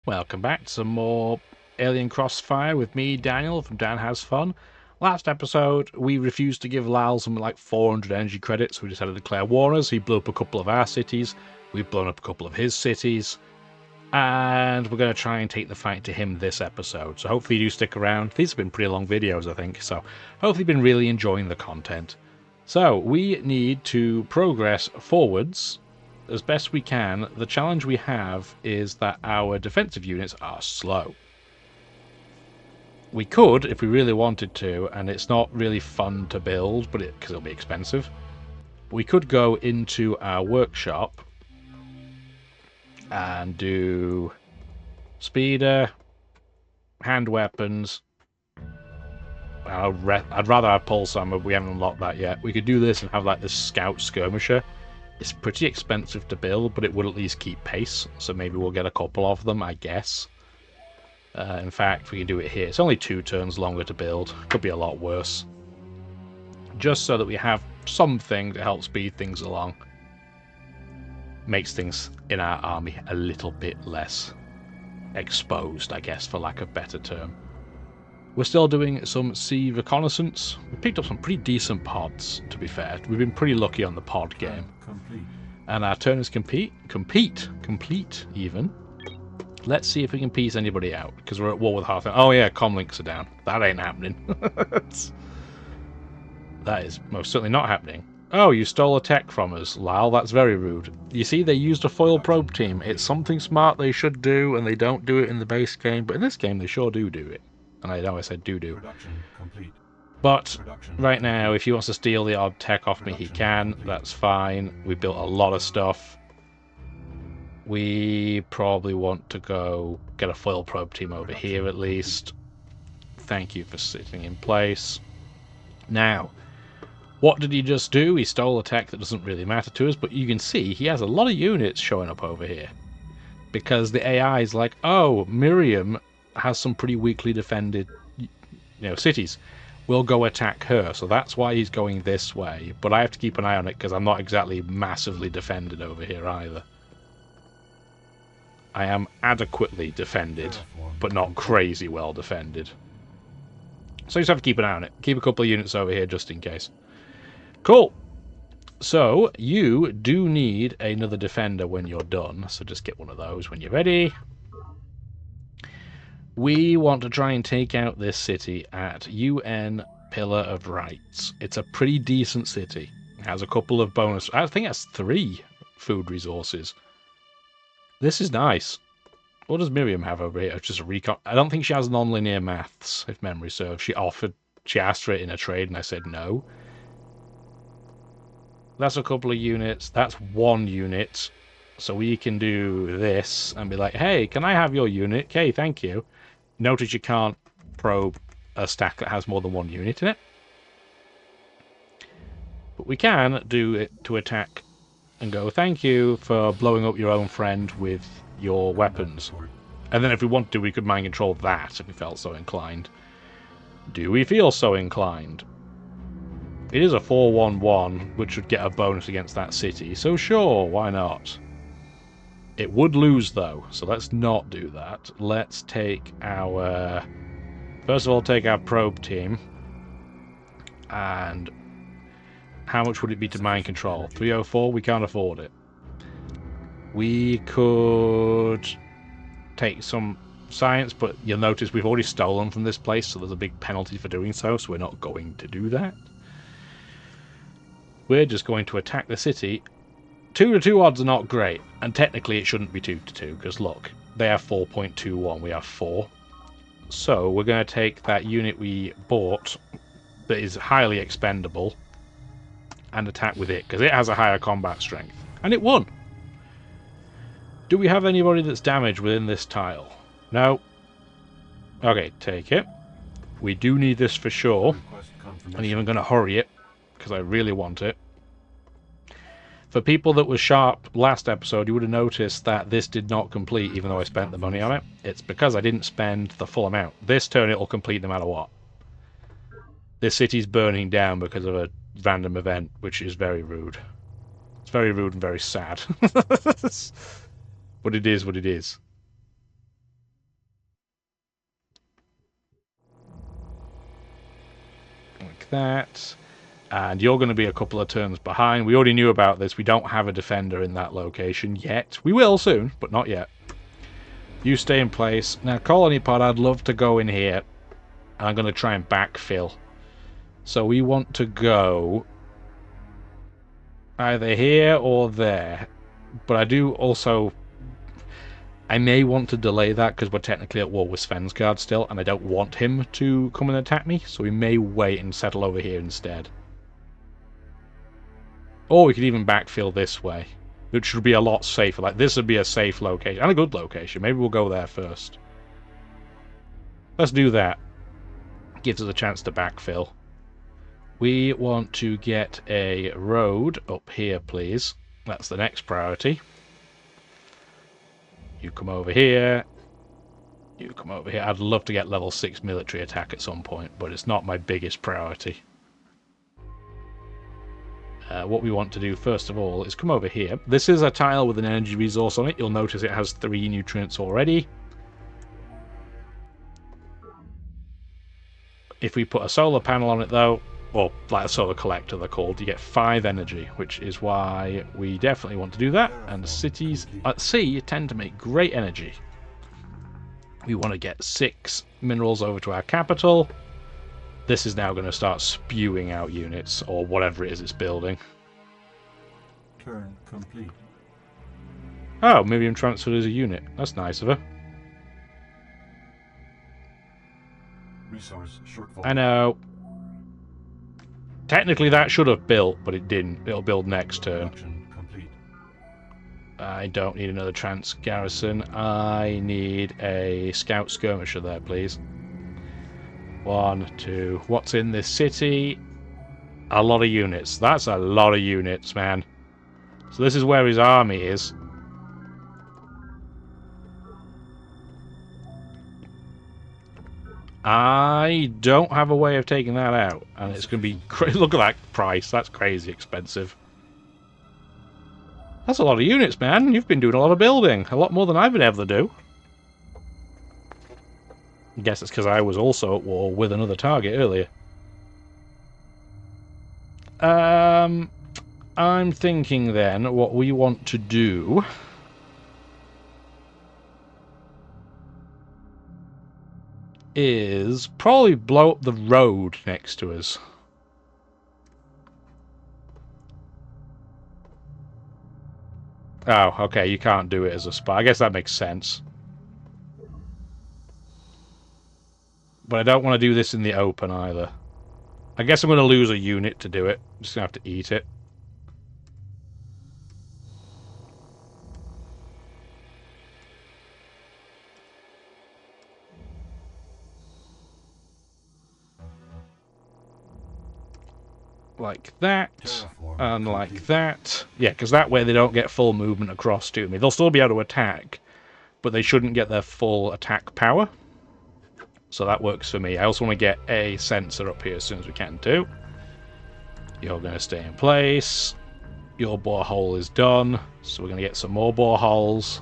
Welcome back to some more Alien Crossfire with me, Daniel, from Dan Has Fun. Last episode, we refused to give Lal something like 400 energy credits, so we decided to declare war on us. He blew up a couple of our cities, we've blown up a couple of his cities, and we're going to try and take the fight to him this episode. So hopefully you do stick around. These have been pretty long videos, I think, so hopefully you've been really enjoying the content. So, we need to progress forwards as best we can. The challenge we have is that our defensive units are slow. We could, if we really wanted to, and it's not really fun to build, but because it'll be expensive, we could go into our workshop and do speeder, hand weapons. I'd rather have pulse armor, but we haven't unlocked that yet. We could do this and have like this scout skirmisher. It's pretty expensive to build, but it would at least keep pace, so maybe we'll get a couple of them, I guess. In fact, we can do it here. It's only 2 turns longer to build. Could be a lot worse. Just so that we have something to help speed things along. Makes things in our army a little bit less exposed, I guess, for lack of a better term. We're still doing some sea reconnaissance. We picked up some pretty decent pods, to be fair. We've been pretty lucky on the pod game. And our turn is complete even. Let's see if we can piece anybody out, because we're at war with half. Oh yeah, comlinks are down. That ain't happening. That is most certainly not happening. Oh, you stole a tech from us, Lal. That's very rude. You see, they used a foil probe team. It's something smart they should do, and they don't do it in the base game, but in this game they sure do it. And I know I said do. But right now, if he wants to steal the odd tech off me, he can. That's fine. We built a lot of stuff. We probably want to go get a foil probe team over here at least. Thank you for sitting in place. Now, what did he just do? He stole a tech that doesn't really matter to us, but you can see he has a lot of units showing up over here. Because the AI is like, oh, Miriam has some pretty weakly defended, cities. We'll go attack her, so that's why he's going this way. But I have to keep an eye on it because I'm not exactly massively defended over here either. I am adequately defended, but not crazy well defended. So you just have to keep an eye on it. Keep a couple of units over here just in case. Cool. So you do need another defender when you're done, so just get one of those when you're ready. We want to try and take out this city at UN Pillar of Rights. It's a pretty decent city. It has a couple of bonus... I think that's 3 food resources. This is nice. What does Miriam have over here? It's just a recon... I don't think she has non-linear maths, if memory serves. She asked for it in a trade, and I said no. That's a couple of units. That's 1 unit. So we can do this and be like, hey, can I have your unit? Okay, thank you. Notice you can't probe a stack that has more than 1 unit in it. But we can do it to attack and go, thank you for blowing up your own friend with your weapons. And then if we wanted to, we could mind control that if we felt so inclined. Do we feel so inclined? It is a 4-1-1, which would get a bonus against that city, so sure, why not? It would lose, though, so let's not do that. Let's take our... First of all, take our probe team. And how much would it be to mind control? 304? We can't afford it. We could take some science, but you'll notice we've already stolen from this place, so there's a big penalty for doing so we're not going to do that. We're just going to attack the city. 2-2 odds are not great, and technically it shouldn't be 2-2, because look, they have 4.21, we have 4. So we're going to take that unit we bought that is highly expendable and attack with it, because it has a higher combat strength. And it won! Do we have anybody that's damaged within this tile? No. Okay, take it. We do need this for sure. I'm even going to hurry it, because I really want it. For people that were sharp last episode, you would have noticed that this did not complete even though I spent the money on it. It's because I didn't spend the full amount. This turn it will complete no matter what. This city's burning down because of a random event, which is very rude. It's very rude and very sad. But it is what it is. that. And you're going to be a couple of turns behind. We already knew about this. We don't have a defender in that location yet. We will soon, but not yet. You stay in place. Now, Colony Pod, I'd love to go in here. And I'm going to try and backfill. So we want to go either here or there. But I do also... I may want to delay that because we're technically at war with Svensgaard still, and I don't want him to come and attack me, so we may wait and settle over here instead. Or we could even backfill this way, which would be a lot safer. Like, this would be a safe location, and a good location. Maybe we'll go there first. Let's do that. Gives us a chance to backfill. We want to get a road up here, please. That's the next priority. You come over here. You come over here. I'd love to get level 6 military attack at some point, but it's not my biggest priority. What we want to do first of all is come over here. This is a tile with an energy resource on it. You'll notice it has 3 nutrients already. If we put a solar panel on it though, or like a solar collector they're called, you get 5 energy, which is why we definitely want to do that. And cities at sea tend to make great energy. We want to get 6 minerals over to our capital. This is now going to start spewing out units, or whatever it is it's building. Turn complete. Oh, Miriam transferred as a unit. That's nice of her. Resource shortfall. I know. Technically that should have built, but it didn't. It'll build next turn. Complete. I don't need another trans garrison. I need a scout skirmisher there, please. 1, 2. What's in this city? A lot of units. That's a lot of units, man. So this is where his army is. I don't have a way of taking that out, and it's going to be look at that price. That's crazy expensive. That's a lot of units, man. You've been doing a lot of building, a lot more than I've been able to do. I guess it's because I was also at war with another target earlier. I'm thinking then what we want to do is probably blow up the road next to us. Oh, okay, you can't do it as a spy. I guess that makes sense. But I don't want to do this in the open either. I guess I'm going to lose a unit to do it. I'm just going to have to eat it. Like that, and like that. Yeah, because that way they don't get full movement across to me. They'll still be able to attack, but they shouldn't get their full attack power. So that works for me. I also want to get a sensor up here as soon as we can too. You're going to stay in place. Your borehole is done, so we're going to get some more boreholes.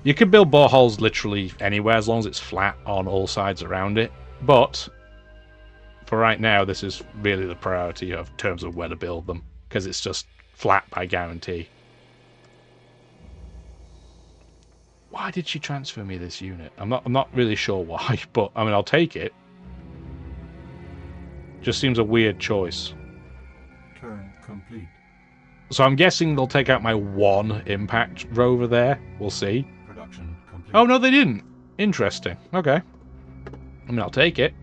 You can build boreholes literally anywhere as long as it's flat on all sides around it, but for right now, this is really the priority of terms of where to build them, because it's just flat by guarantee. Why did she transfer me this unit? I'm not really sure why, but I mean I'll take it. Just seems a weird choice. Turn complete. So I'm guessing they'll take out my 1 impact rover there. We'll see. Production complete. Oh no, they didn't. Interesting. Okay. I mean I'll take it.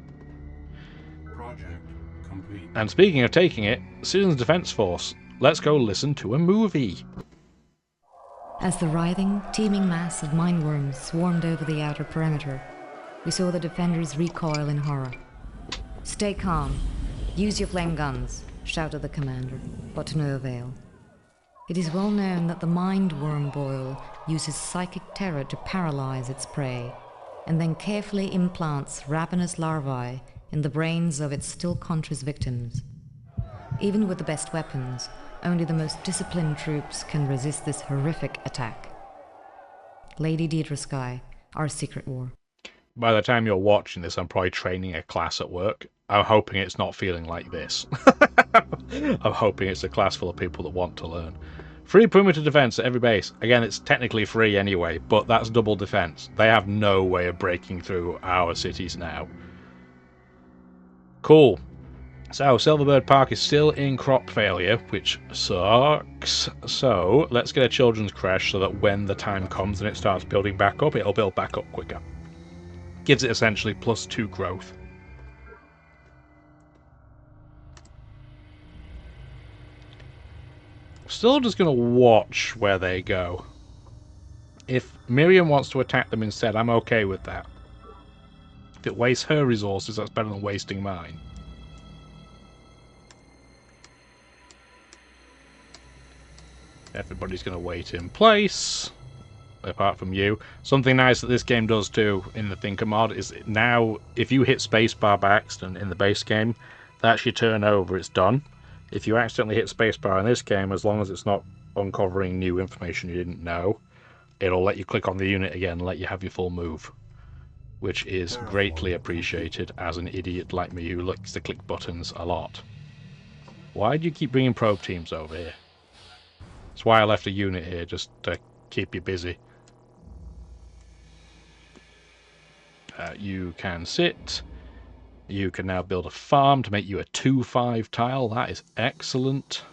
And speaking of taking it, Citizens Defense Force, let's go listen to a movie. As the writhing, teeming mass of mineworms swarmed over the outer perimeter, we saw the defenders recoil in horror. "Stay calm. Use your flame guns," shouted the commander, but to no avail. It is well known that the mindworm boil uses psychic terror to paralyze its prey, and then carefully implants ravenous larvae in the brains of its still conscious victims. Even with the best weapons, only the most disciplined troops can resist this horrific attack. Lady Deidre Sky, Our Secret War. By the time you're watching this, I'm probably training a class at work. I'm hoping it's not feeling like this. I'm hoping it's a class full of people that want to learn. Free perimeter defense at every base. Again, it's technically free anyway, but that's double defense. They have no way of breaking through our cities now. Cool. So, Silverbird Park is still in crop failure, which sucks. So, let's get a children's crash so that when the time comes and it starts building back up, it'll build back up quicker. Gives it essentially +2 growth. Still just going to watch where they go. If Miriam wants to attack them instead, I'm okay with that. If it wastes her resources, that's better than wasting mine. Everybody's going to wait in place, apart from you. Something nice that this game does too in the Thinker mod is now, if you hit spacebar by accident in the base game, that's your turn over, it's done. If you accidentally hit spacebar in this game, as long as it's not uncovering new information you didn't know, it'll let you click on the unit again and let you have your full move, which is greatly appreciated as an idiot like me who likes to click buttons a lot. Why do you keep bringing probe teams over here? That's why I left a unit here, just to keep you busy. You can sit. You can now build a farm to make you a 2-5 tile. That is excellent.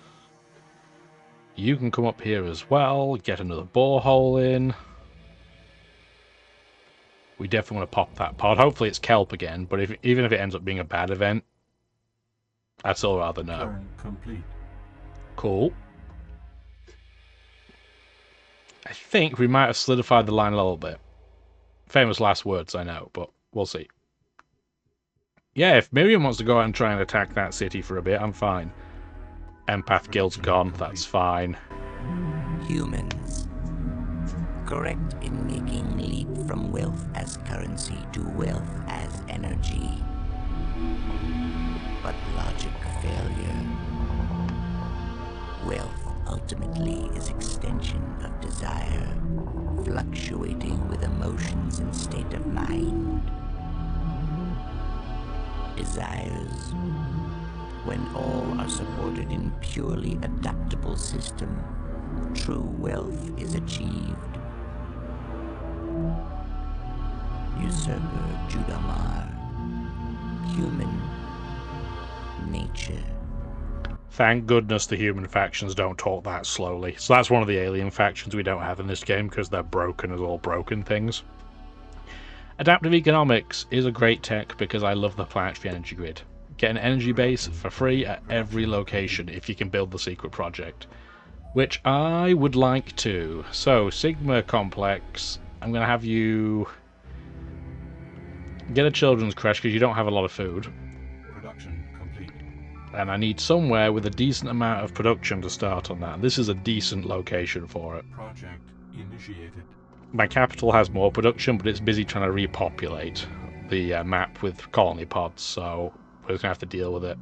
You can come up here as well, get another borehole in. We definitely want to pop that pod. Hopefully it's kelp again, but even if it ends up being a bad event, I'd still rather know. Turn complete. Cool. I think we might have solidified the line a little bit. Famous last words, I know, but we'll see. Yeah, if Miriam wants to go out and try and attack that city for a bit, I'm fine. Empath Guild's gone, that's fine. Humans. Correct in making leap from wealth as currency to wealth as energy. But logic failure. Wealth ultimately is extension of desire, fluctuating with emotions and state of mind. Desires, when all are supported in purely adaptable system, true wealth is achieved. Usurper Judamar, human nature. Thank goodness the human factions don't talk that slowly. So that's one of the alien factions we don't have in this game because they're broken as all broken things. Adaptive economics is a great tech because I love the planetary energy grid. Get an energy base for free at every location if you can build the secret project, which I would like to. So, Sigma Complex, I'm going to have you get a children's creche because you don't have a lot of food. Production complete. And I need somewhere with a decent amount of production to start on that. And this is a decent location for it. Project initiated. My capital has more production, but it's busy trying to repopulate the map with colony pods, so we're just going to have to deal with it.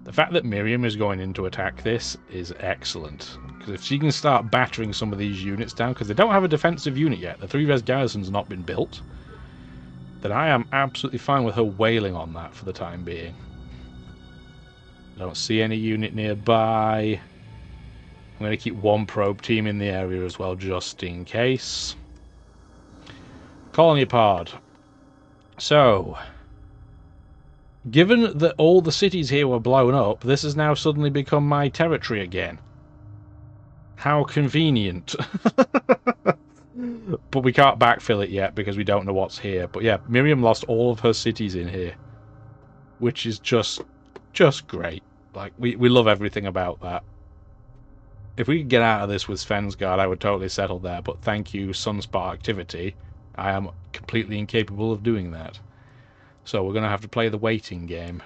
The fact that Miriam is going in to attack this is excellent, because if she can start battering some of these units down, because they don't have a defensive unit yet, the 3-res garrison's not been built, then I am absolutely fine with her wailing on that for the time being. I don't see any unit nearby. I'm going to keep one probe team in the area as well, just in case. Colony pod. So, given that all the cities here were blown up, this has now suddenly become my territory again. How convenient. But we can't backfill it yet because we don't know what's here. But yeah, Miriam lost all of her cities in here, which is just great. Like, we love everything about that. If we could get out of this with Svensgard, I would totally settle there, but thank you, Sunspot Activity. I am completely incapable of doing that. So we're going to have to play the waiting game.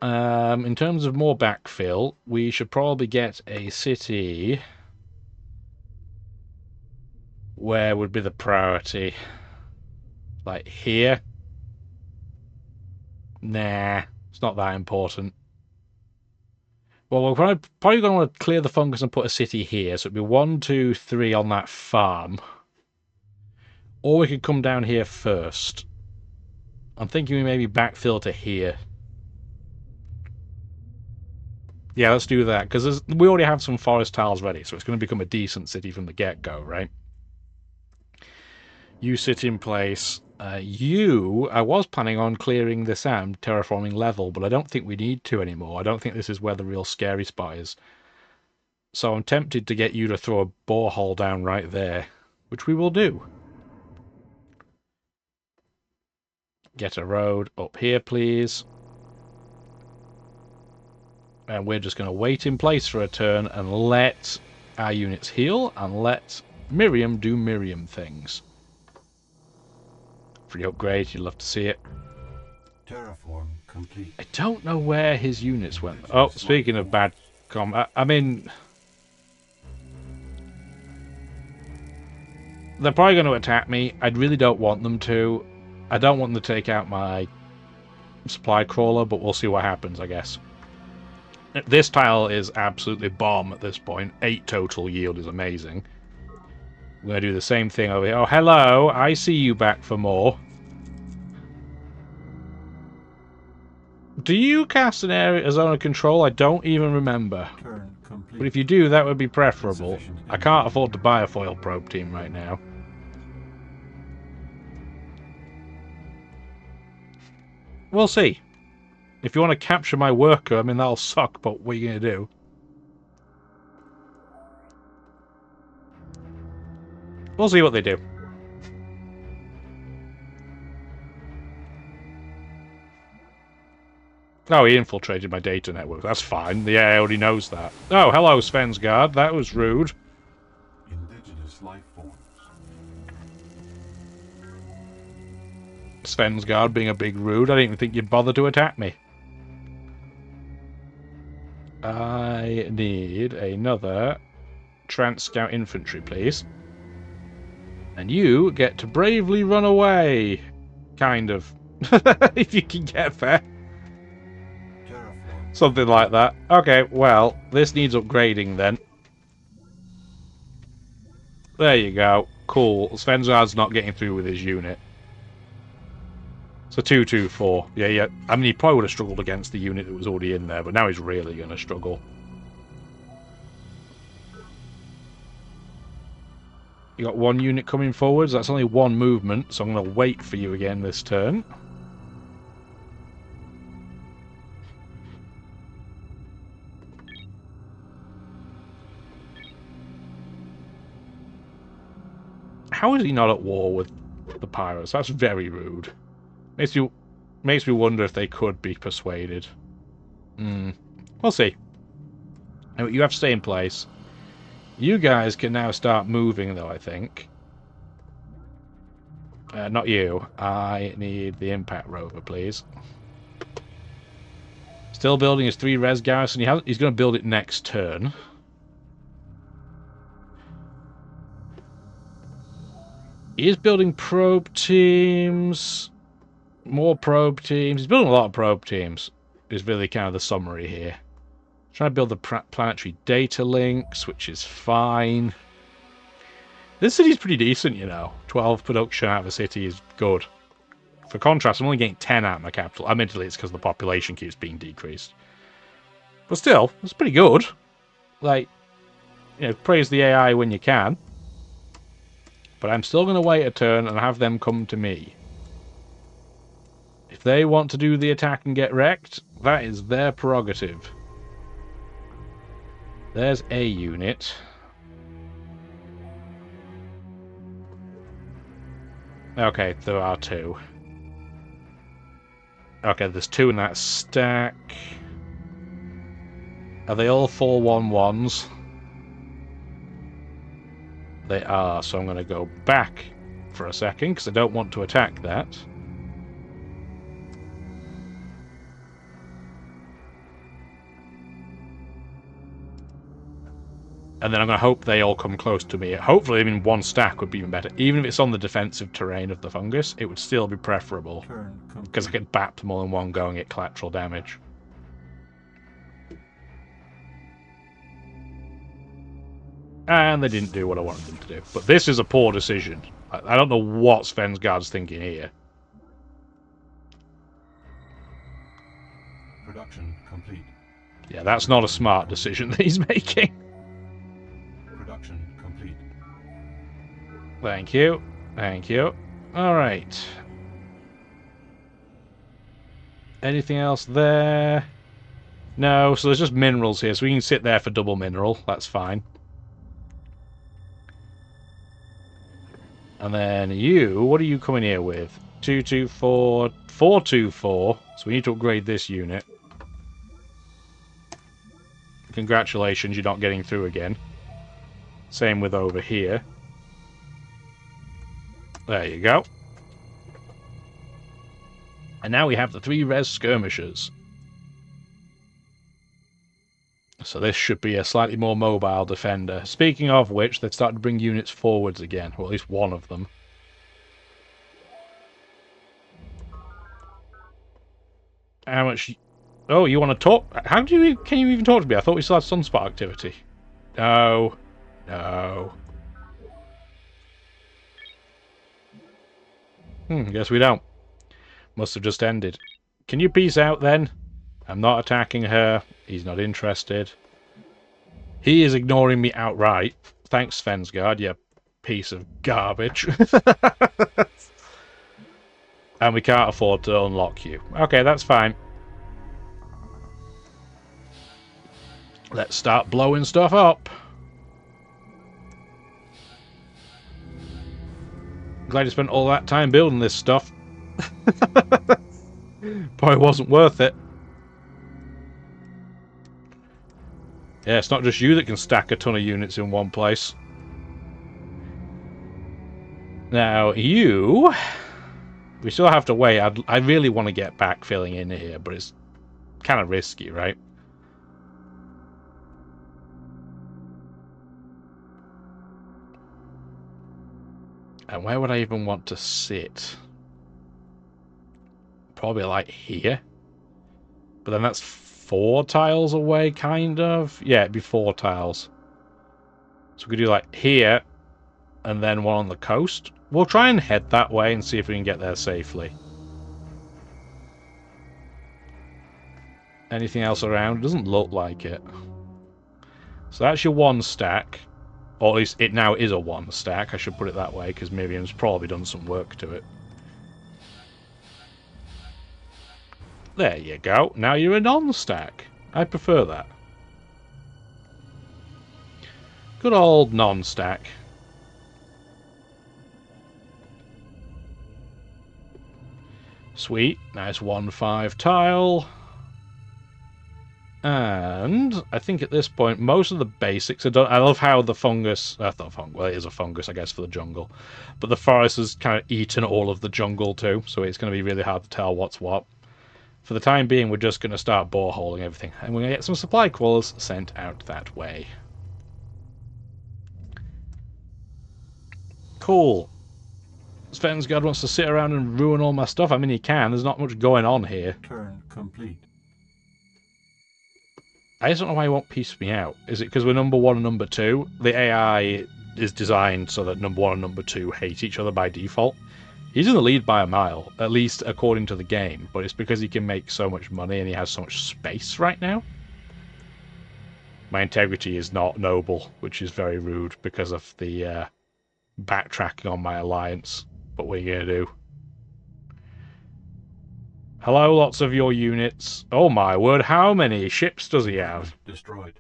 In terms of more backfill, we should probably get a city. Where would be the priority? Like here? Nah, it's not that important. Well, we're probably going to want to clear the fungus and put a city here. So it'd be 1, 2, 3 on that farm. Or we could come down here first. I'm thinking we maybe backfill to here. Yeah, let's do that, because we already have some forest tiles ready, so it's going to become a decent city from the get-go, right? You sit in place. I was planning on clearing this out, terraforming level, but I don't think we need to anymore. I don't think this is where the real scary spot is. So I'm tempted to get you to throw a borehole down right there, which we will do. Get a road up here, please. And we're just going to wait in place for a turn and let our units heal and let Miriam do Miriam things. Free upgrade, you'd love to see it. Terraform complete. I don't know where his units went. Oh, speaking of bad combat, I mean... They're probably going to attack me. I really don't want them to. I don't want them to take out my supply crawler, but we'll see what happens, I guess. This tile is absolutely bomb at this point. 8 total yield is amazing. We're going to do the same thing over here. Oh, hello! I see you back for more. Do you cast an area as zone of control? I don't even remember. Turn complete. But if you do, that would be preferable. I can't afford to buy a foil probe team right now. We'll see. If you want to capture my worker, I mean, that'll suck, but what are you going to do? We'll see what they do. Oh, he infiltrated my data network. That's fine. The AI already knows that. Oh, hello, Svensgard. That was rude. Indigenous life forms. Svensgard being a big rude. I didn't even think you'd bother to attack me. I need another Trans-Scout infantry, please. And you get to bravely run away. Kind of. If you can get there. Terraform. Something like that. Okay, well, this needs upgrading then. There you go. Cool. Svensgard's not getting through with his unit. So 224. Yeah. I mean, he probably would have struggled against the unit that was already in there, but now he's really going to struggle. You got one unit coming forwards. That's only one movement, so I'm going to wait for you again this turn. How is he not at war with the pirates? That's very rude. Makes me wonder if they could be persuaded. We'll see. Anyway, you have to stay in place. You guys can now start moving, though, I think. Not you. I need the impact rover, please. Still building his 3 res garrison. He's going to build it next turn. He is building probe teams. More probe teams. He's building a lot of probe teams. Is really kind of the summary here. Trying to build the planetary data links, which is fine. This city's pretty decent, you know. 12 production out of a city is good. For contrast, I'm only getting 10 out of my capital. Admittedly, it's because the population keeps being decreased. But still, it's pretty good. Like, you know, praise the AI when you can. But I'm still going to wait a turn and have them come to me. If they want to do the attack and get wrecked, that is their prerogative. There's a unit. Okay, there are 2. Okay, there's 2 in that stack. Are they all 4-1-1s? They are, so I'm going to go back for a second, because I don't want to attack that. And then I'm going to hope they all come close to me. Hopefully, I mean, 1 stack would be even better. Even if it's on the defensive terrain of the fungus, it would still be preferable. Because I could bap them all in one go and get collateral damage. And they didn't do what I wanted them to do. But this is a poor decision. I don't know what Svensgaard's thinking here. Production complete. Yeah, that's not a smart decision that he's making. Production complete. Thank you. Thank you. Alright. Anything else there? No, so there's just minerals here, so we can sit there for double mineral. That's fine. And then you, what are you coming here with? 224, 424. So we need to upgrade this unit. Congratulations, you're not getting through again. Same with over here. There you go. And now we have the 3 res skirmishers. So this should be a slightly more mobile defender. Speaking of which, they've started to bring units forwards again. Or at least one of them. How much... Oh, you want to talk? How do you... Can you even talk to me? I thought we still had sunspot activity. No. No. Guess we don't. Must have just ended. Can you peace out then? I'm not attacking her. He's not interested. He is ignoring me outright. Thanks, Svensgaard, you piece of garbage. And we can't afford to unlock you. Okay, that's fine. Let's start blowing stuff up. Glad you spent all that time building this stuff. Probably wasn't worth it. Yeah, it's not just you that can stack a ton of units in one place. Now, you... We still have to wait. I really want to get back filling in here, but it's kind of risky, right? And where would I even want to sit? Probably like here. But then that's 4 tiles away, kind of. Yeah, it'd be 4 tiles. So we could do like here, and then one on the coast. We'll try and head that way and see if we can get there safely. Anything else around? Doesn't look like it. So that's your 1 stack. Or at least it now is a 1 stack. I should put it that way, because Miriam's probably done some work to it. There you go. Now you're a non-stack. I prefer that. Good old non-stack. Sweet. Nice 1-5 tile. And I think at this point, most of the basics are done. I love how the fungus... well, it is a fungus, I guess, for the jungle. But the forest has kind of eaten all of the jungle too, so it's going to be really hard to tell what's what. For the time being, we're just going to start boreholing everything. And we're going to get some supply crawlers sent out that way. Cool. Svensgaard wants to sit around and ruin all my stuff. I mean, he can. There's not much going on here. Turn complete. I just don't know why he won't piece me out. Is it because we're number 1 and number 2? The AI is designed so that number 1 and number 2 hate each other by default. He's in the lead by a mile, at least according to the game, but it's because he can make so much money and he has so much space right now. My integrity is not noble, which is very rude because of the backtracking on my alliance. But what are you going to do? Hello, lots of your units. Oh my word, how many ships does he have? Destroyed.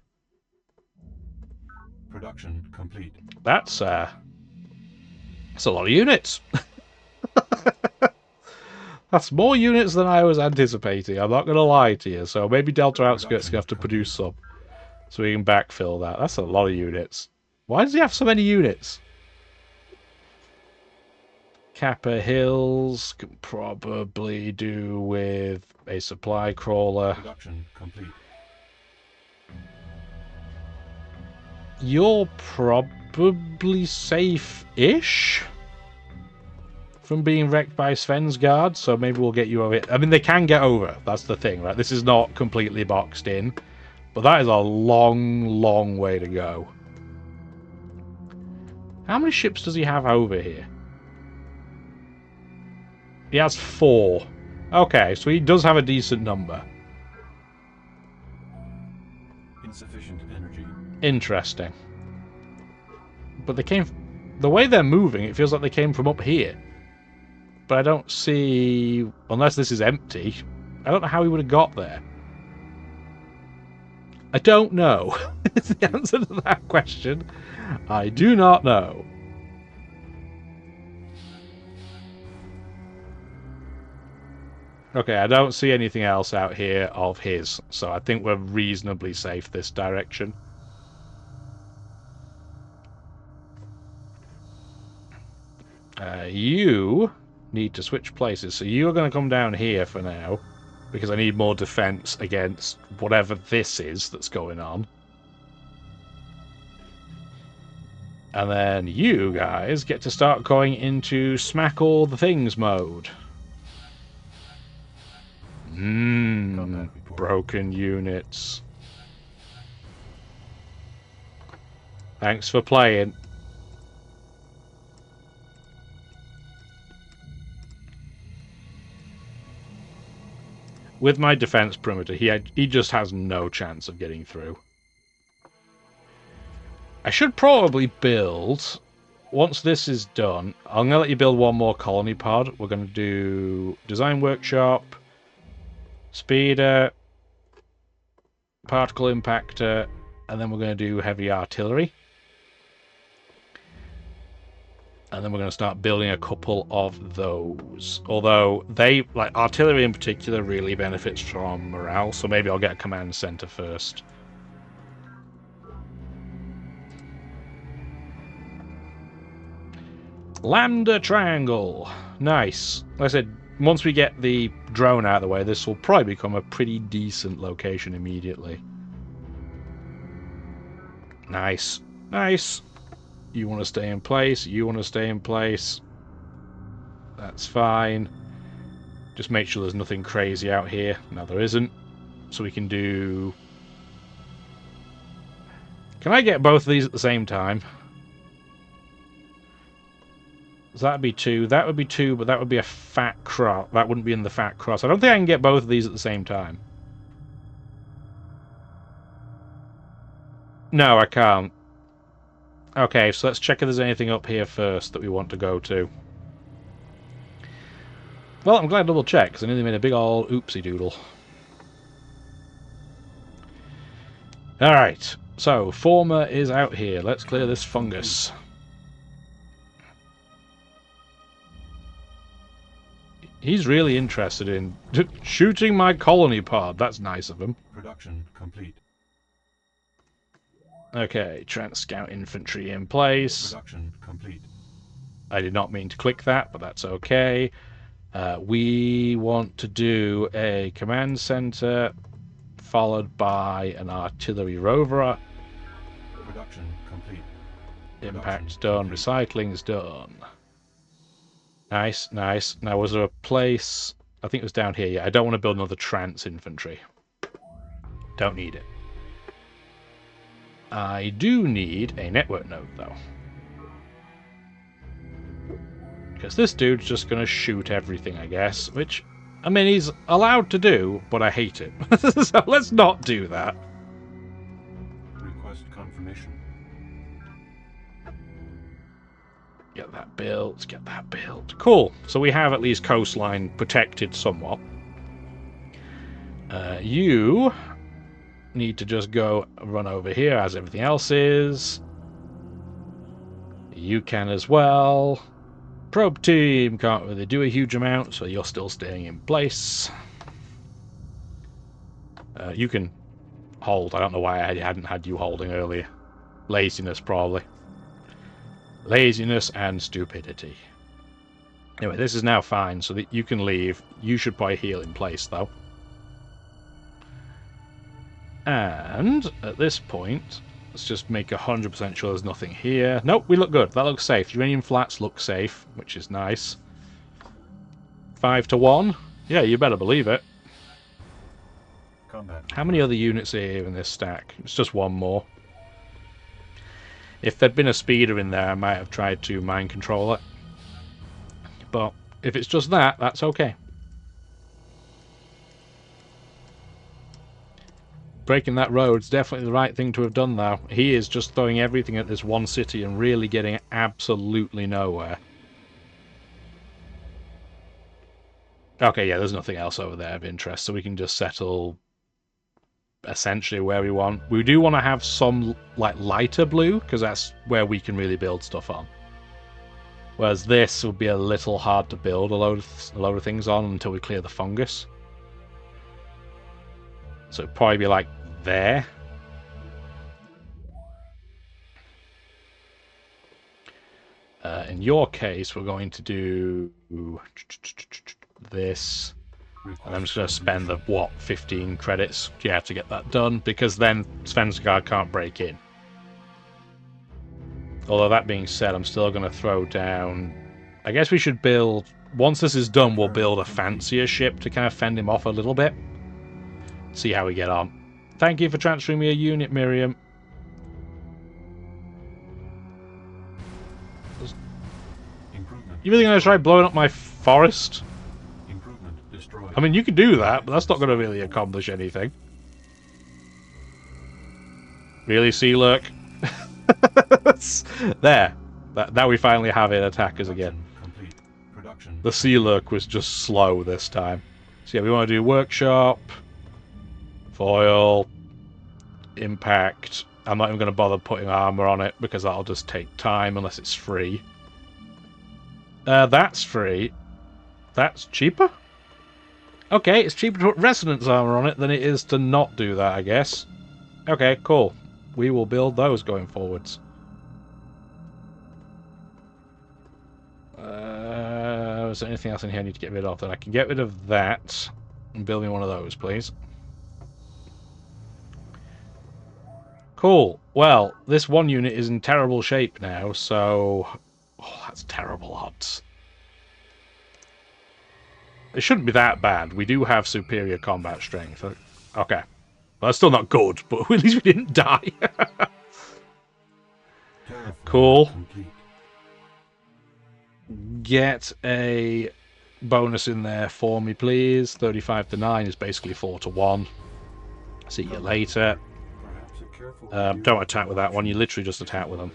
Production complete. That's a lot of units. That's more units than I was anticipating. I'm not going to lie to you. So maybe Delta Outskirts going to have to produce some. So we can backfill that. That's a lot of units. Why does he have so many units? Kappa Hills can probably do with a supply crawler. Production complete. You're probably safe-ish from being wrecked by Svensgaard, so maybe we'll get you over it. I mean, they can get over. That's the thing, right? This is not completely boxed in, but that is a long, long way to go. How many ships does he have over here? He has 4. Okay, so he does have a decent number. Insufficient energy. Interesting. But they came... The way they're moving, it feels like they came from up here. But I don't see... Unless this is empty. I don't know how he would have got there. I don't know. Is the answer to that question. I do not know. Okay, I don't see anything else out here of his, so I think we're reasonably safe this direction. You need to switch places, so you are going to come down here for now, because I need more defense against whatever this is that's going on. And then you guys get to start going into smack all the things mode. Broken units. Thanks for playing. With my defense perimeter, he just has no chance of getting through. I should probably build... Once this is done, I'm going to let you build one more colony pod. We're going to do design workshop, speeder, particle impactor, and then we're going to do heavy artillery. And then we're going to start building a couple of those. Although they, like artillery in particular, really benefits from morale, so maybe I'll get a command center first. Lambda triangle. Nice. Like I said, once we get the drone out of the way, this will probably become a pretty decent location immediately. Nice. Nice. You want to stay in place. You want to stay in place. That's fine. Just make sure there's nothing crazy out here. No, there isn't. So we can do... Can I get both of these at the same time? So that'd be 2. That would be 2, but that would be a fat cross. That wouldn't be in the fat cross. I don't think I can get both of these at the same time. No, I can't. Okay, so let's check if there's anything up here first that we want to go to. Well, I'm glad I double checked, because I nearly made a big ol' oopsie doodle. Alright, so Former is out here. Let's clear this fungus. He's really interested in shooting my colony pod. That's nice of him. Production complete. Okay, Trans-Scout infantry in place. Production complete. I did not mean to click that, but that's okay. We want to do a command center followed by an artillery rover. Production complete. Impact's done. Recycling's done. Nice, nice. Now, was there a place... I think it was down here. Yeah, I don't want to build another trans infantry. Don't need it. I do need a network node, though. Because this dude's just going to shoot everything, I guess. Which, I mean, he's allowed to do, but I hate it. So let's not do that. Request confirmation. Get that built, get that built. Cool. So we have at least coastline protected somewhat. You need to just go run over here as everything else is. You can as well. Probe team can't really do a huge amount, so you're still staying in place. You can hold. I don't know why I hadn't had you holding earlier. Laziness, probably. Laziness and stupidity. Anyway, this is now fine, so that you can leave. You should probably heal in place, though. And at this point, let's just make 100% sure there's nothing here. Nope, we look good. That looks safe. Uranium flats look safe, which is nice. 5 to 1. Yeah, you better believe it. Combat. How many other units are here in this stack? It's just one more. If there'd been a speeder in there, I might have tried to mind control it. But If it's just that, that's okay. Breaking that road's definitely the right thing to have done, though. He is just throwing everything at this one city and really getting absolutely nowhere. Okay, yeah, there's nothing else over there of interest, so we can just settle essentially where we want. We do want to have some like lighter blue, because that's where we can really build stuff on. Whereas this would be a little hard to build a load of things on until we clear the fungus. So it'd probably be like there. In your case, we're going to do this. And I'm just going to spend the, what, 15 credits, yeah, to get that done, because then Svenskar can't break in. Although that being said, I'm still going to throw down... I guess we should build... Once this is done, we'll build a fancier ship to kind of fend him off a little bit. See how we get on. Thank you for transferring me a unit, Miriam. You really going to try blowing up my forest? I mean, you could do that, but that's not going to really accomplish anything. Really, Sea Lurk? There. Now we finally have it attack us again. The Sea Lurk was just slow this time. So yeah, we want to do workshop, foil, impact. I'm not even going to bother putting armor on it because that'll just take time unless it's free. That's free. That's cheaper? Okay, it's cheaper to put resonance armor on it than it is to not do that, I guess. Okay, cool. We will build those going forwards. Is there anything else in here I need to get rid of? Then I can get rid of that and build me one of those, please. Cool. Well, this one unit is in terrible shape now, so... Oh, that's terrible odds. It shouldn't be that bad. We do have superior combat strength. Okay. Well, that's still not good, but at least we didn't die. Cool. Get a bonus in there for me, please. 35 to 9 is basically 4 to 1. See you later. Don't attack with that one. You literally just attack with them.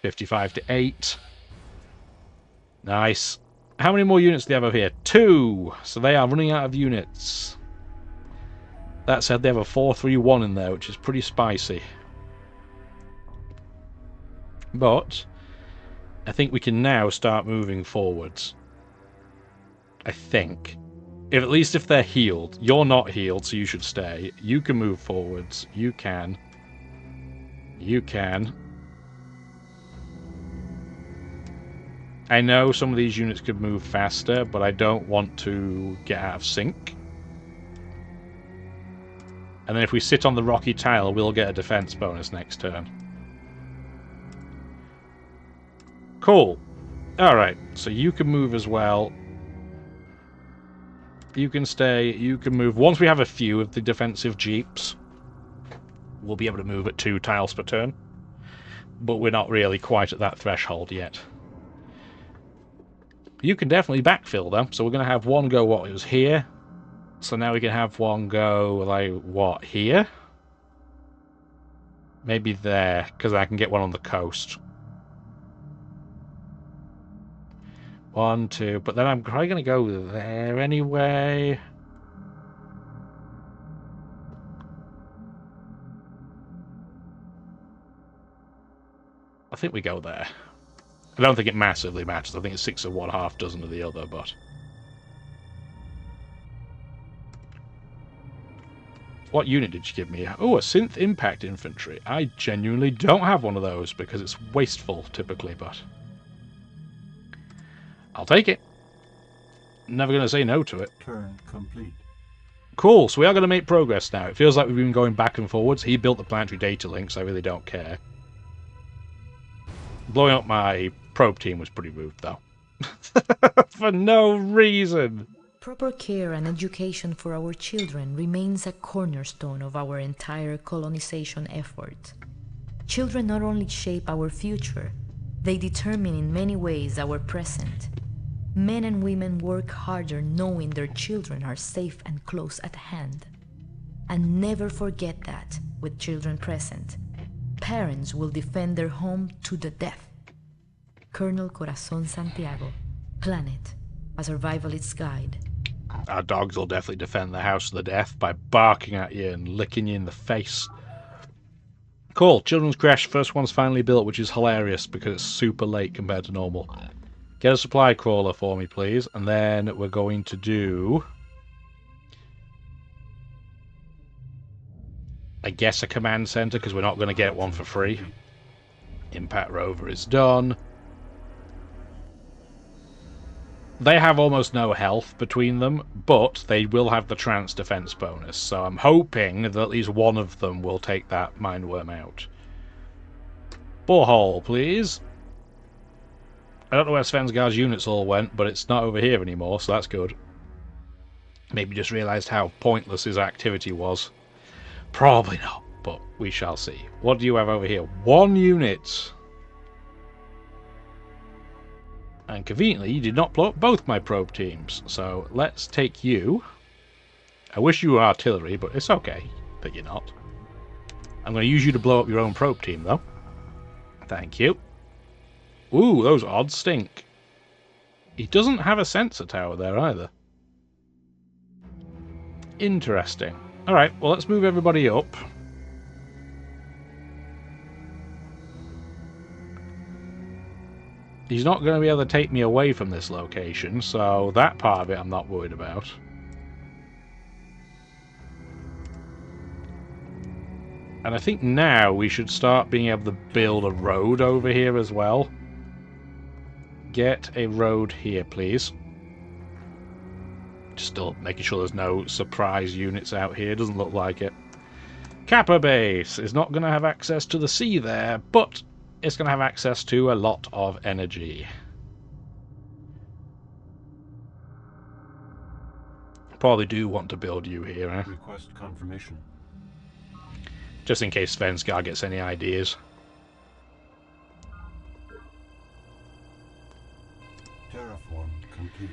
55 to 8. Nice. How many more units do they have over here? 2! So they are running out of units. That said, they have a 4-3-1 in there, which is pretty spicy. But I think we can now start moving forwards. I think. At least if they're healed. You're not healed, so you should stay. You can move forwards. You can. You can. I know some of these units could move faster, but I don't want to get out of sync. And then if we sit on the rocky tile, we'll get a defense bonus next turn. Cool. Alright, so you can move as well. You can stay, you can move. Once we have a few of the defensive jeeps, we'll be able to move at 2 tiles per turn. But we're not really quite at that threshold yet. You can definitely backfill them, so we're going to have one go, what, it was here? So now we can have one go, like, what, here? Maybe there, because I can get one on the coast. 1, 2, but then I'm probably going to go there anyway. I think we go there. I don't think it massively matters. I think it's 6 of one, half dozen of the other, but... What unit did you give me? Oh, a synth impact infantry. I genuinely don't have one of those because it's wasteful, typically, but... I'll take it. Never going to say no to it. Turn complete. Cool, so we are going to make progress now. It feels like we've been going back and forwards. He built the planetary data links, I really don't care. Blowing up my probe team was pretty rude, though. For no reason. Proper care and education for our children remains a cornerstone of our entire colonization effort. Children not only shape our future, they determine in many ways our present. Men and women work harder knowing their children are safe and close at hand. And never forget that, with children present, parents will defend their home to the death. Colonel Corazon Santiago, Planet, a survivalist's guide. Our dogs will definitely defend the house to the death by barking at you and licking you in the face. Cool, Children's Crash, first one's finally built, which is hilarious because it's super late compared to normal. Get a supply crawler for me, please, and then we're going to do, I guess, a command center, because we're not going to get one for free. Impact rover is done. They have almost no health between them, but they will have the trance defense bonus, so I'm hoping that at least one of them will take that mindworm out. Borehole, please. I don't know where Svensgar's units all went, but it's not over here anymore, so that's good. Maybe just realised how pointless his activity was. Probably not, but we shall see. What do you have over here? 1 unit. And conveniently, you did not blow up both my probe teams. So let's take you. I wish you were artillery, but it's okay that you're not. I'm going to use you to blow up your own probe team, though. Thank you. Ooh, those odds stink. He doesn't have a sensor tower there either. Interesting. Alright, well, let's move everybody up. He's not going to be able to take me away from this location, so that part of it I'm not worried about. And I think now we should start being able to build a road over here as well. Get a road here, please. Still making sure there's no surprise units out here. Doesn't look like it. Kappa base is not going to have access to the sea there, but it's going to have access to a lot of energy. Probably do want to build you here, eh? Request confirmation. Just in case Svensgar gets any ideas. Terraform complete.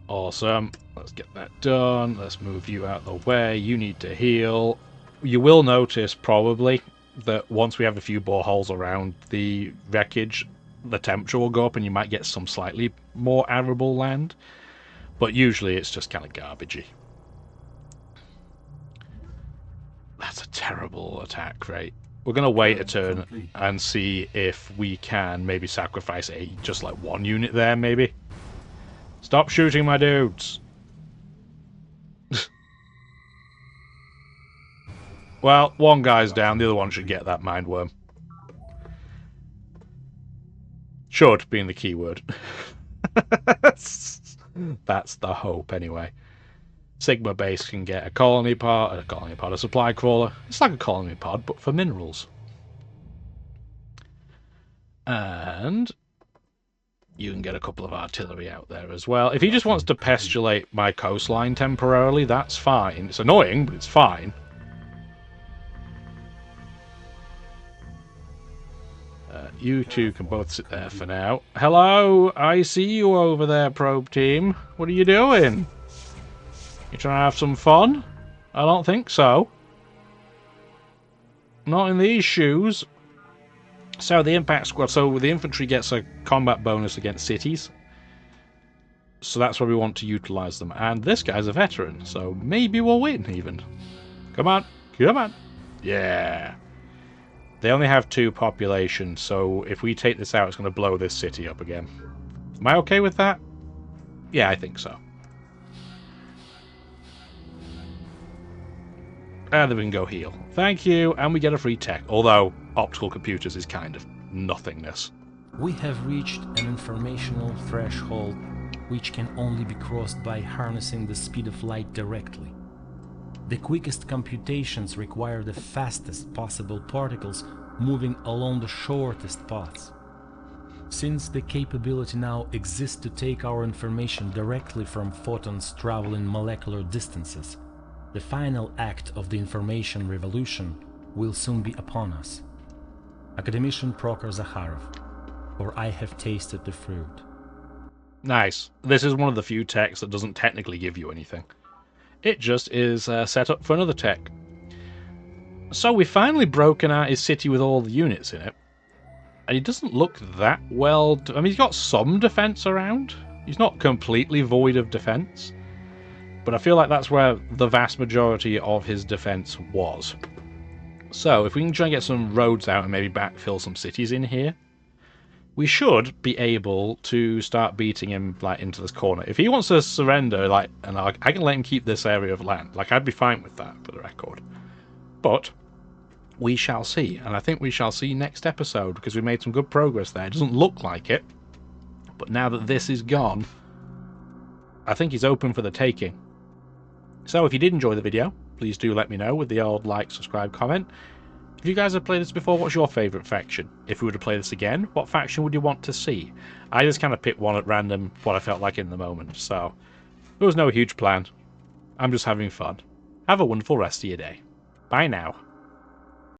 Awesome. Let's get that done. Let's move you out of the way. You need to heal. You will notice, probably, that once we have a few boreholes around the wreckage, the temperature will go up and you might get some slightly more arable land. But usually it's just kind of garbagey. That's a terrible attack rate. We're going to wait a turn and see if we can maybe sacrifice just like 1 unit there, maybe. Stop shooting my dudes! Well, one guy's down, the other one should get that mindworm. Should, being the key word. That's the hope, anyway. Sigma base can get a colony pod, a supply crawler. It's like a colony pod, but for minerals. And you can get a couple of artillery out there as well. If he just wants to pestulate my coastline temporarily, that's fine. It's annoying, but it's fine. You two can both sit there for now. Hello, I see you over there, probe team. What are you doing? You trying to have some fun? I don't think so. Not in these shoes. So the impact squad, so the infantry gets a combat bonus against cities. So that's where we want to utilize them. And this guy's a veteran, so maybe we'll win even. Come on, come on. Yeah. They only have 2 population, so if we take this out, it's going to blow this city up again. Am I okay with that? Yeah, I think so. And then we can go heal. Thank you, and we get a free tech. Although, optical computers is kind of nothingness. We have reached an informational threshold which can only be crossed by harnessing the speed of light directly. The quickest computations require the fastest possible particles moving along the shortest paths. Since the capability now exists to take our information directly from photons traveling molecular distances, the final act of the information revolution will soon be upon us. Academician Prokhor Zakharov, for I have tasted the fruit. Nice. This is one of the few techs that doesn't technically give you anything. It just is set up for another tech. So we've finally broken out his city with all the units in it. And he doesn't look that well... I mean, he's got some defense around. He's not completely void of defense. But I feel like that's where the vast majority of his defense was. So, if we can try and get some roads out and maybe backfill some cities in here, we should be able to start beating him like into this corner. If he wants to surrender, like, and I can let him keep this area of land. Like, I'd be fine with that, for the record. But we shall see, and I think we shall see next episode, because we made some good progress there. It doesn't look like it, but now that this is gone, I think he's open for the taking. So if you did enjoy the video, please do let me know with the old like, subscribe, comment. If you guys have played this before, what's your favourite faction? If we were to play this again, what faction would you want to see? I just kind of picked one at random, what I felt like in the moment, so there was no huge plan. I'm just having fun. Have a wonderful rest of your day. Bye now.